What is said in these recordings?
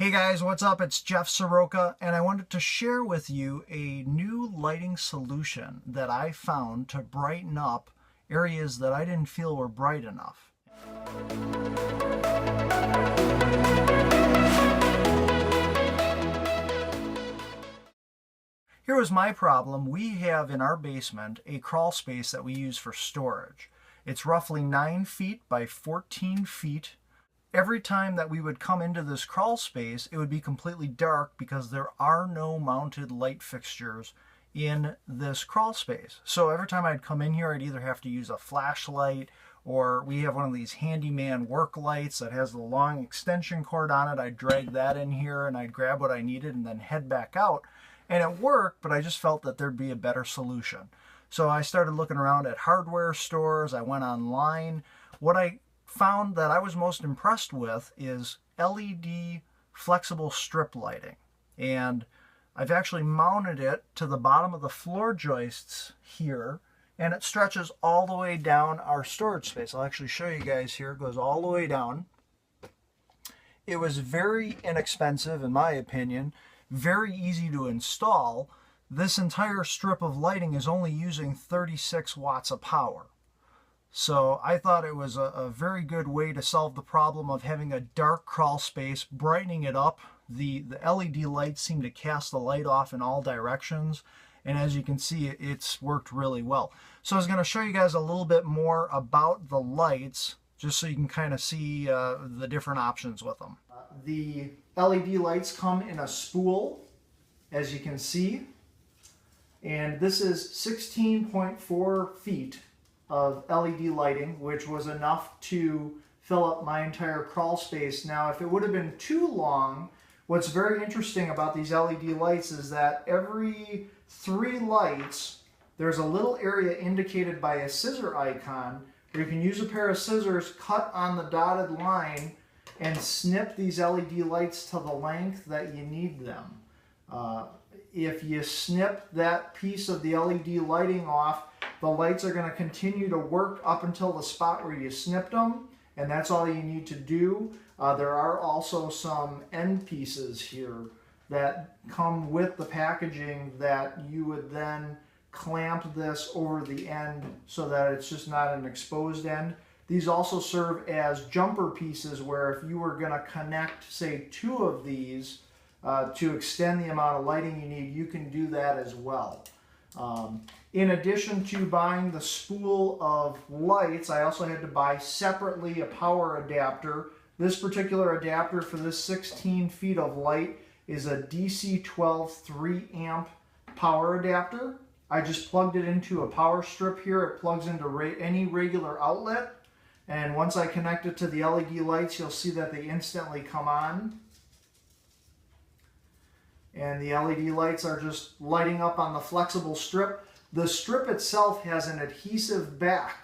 Hey guys, what's up? It's Jeff Soroka, and I wanted to share with you a new lighting solution that I found to brighten up areas that I didn't feel were bright enough. Here was my problem. We have in our basement a crawl space that we use for storage. It's roughly 9 feet by 14 feet. Every time that we would come into this crawl space, it would be completely dark because there are no mounted light fixtures in this crawl space. So every time I'd come in here, I'd either have to use a flashlight, or we have one of these handyman work lights that has the long extension cord on it. I'd drag that in here and I'd grab what I needed and then head back out. And it worked, but I just felt that there'd be a better solution. So I started looking around at hardware stores. I went online. What I found that I was most impressed with is LED flexible strip lighting. And I've actually mounted it to the bottom of the floor joists here, and it stretches all the way down our storage space. I'll actually show you guys here. It goes all the way down. It was very inexpensive, in my opinion, very easy to install. This entire strip of lighting is only using 36 watts of power. So I thought it was a very good way to solve the problem of having a dark crawl space, brightening it up. The LED lights seem to cast the light off in all directions, and as you can see, it's worked really well. So I was going to show you guys a little bit more about the lights, just so you can kind of see the different options with them. The LED lights come in a spool, as you can see, and this is 16.4 feet of LED lighting, which was enough to fill up my entire crawl space. Now, if it would have been too long, what's very interesting about these LED lights is that every 3 lights, there's a little area indicated by a scissor icon where you can use a pair of scissors, cut on the dotted line, and snip these LED lights to the length that you need them. If you snip that piece of the LED lighting off, the lights are going to continue to work up until the spot where you snipped them, and that's all you need to do. There are also some end pieces here that come with the packaging that you would then clamp this over the end so that it's just not an exposed end. These also serve as jumper pieces where if you were going to connect, say, 2 of these to extend the amount of lighting you need, you can do that as well. In addition to buying the spool of lights, I also had to buy separately a power adapter. This particular adapter for this 16 feet of light is a DC 12 3 amp power adapter. I just plugged it into a power strip here. It plugs into any regular outlet, and once I connect it to the LED lights, you'll see that they instantly come on. And the LED lights are just lighting up on the flexible strip. The strip itself has an adhesive back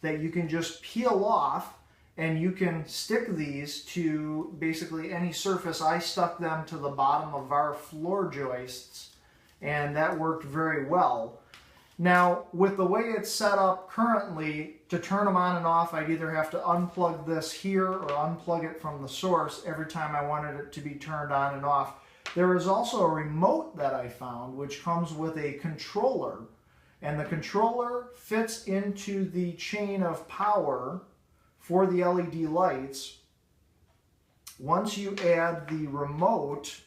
that you can just peel off, and you can stick these to basically any surface. I stuck them to the bottom of our floor joists, and that worked very well. Now, with the way it's set up currently, to turn them on and off, I'd either have to unplug this here or unplug it from the source every time I wanted it to be turned on and off. There is also a remote that I found which comes with a controller, and the controller fits into the chain of power for the LED lights. Once you add the remote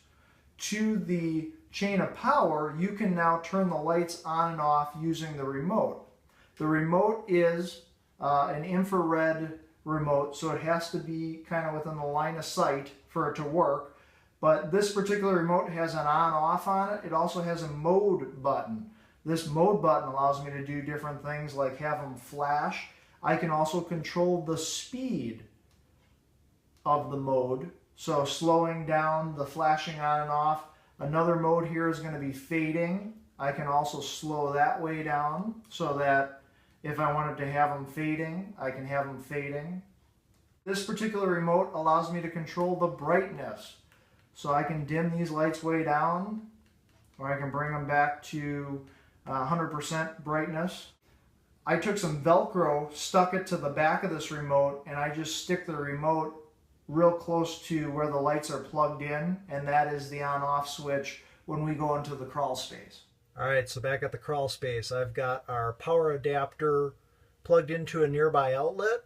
to the chain of power, you can now turn the lights on and off using the remote. The remote is an infrared remote, so it has to be kind of within the line of sight for it to work. But this particular remote has an on-off on it. It also has a mode button. This mode button allows me to do different things like have them flash. I can also control the speed of the mode, so slowing down the flashing on and off. Another mode here is going to be fading. I can also slow that way down so that if I wanted to have them fading, I can have them fading. This particular remote allows me to control the brightness. So I can dim these lights way down, or I can bring them back to 100% brightness. I took some Velcro, stuck it to the back of this remote, and I just stick the remote real close to where the lights are plugged in, and that is the on-off switch when we go into the crawl space. All right, so back at the crawl space, I've got our power adapter plugged into a nearby outlet.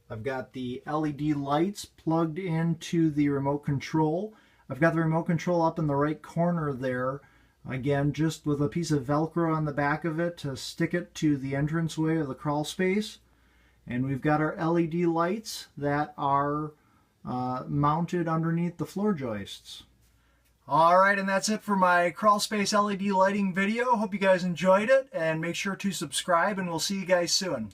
I've got the LED lights plugged into the remote control. I've got the remote control up in the right corner there. Again, just with a piece of Velcro on the back of it to stick it to the entranceway of the crawl space. And we've got our LED lights that are mounted underneath the floor joists. All right, and that's it for my crawl space LED lighting video. Hope you guys enjoyed it, and make sure to subscribe, and we'll see you guys soon.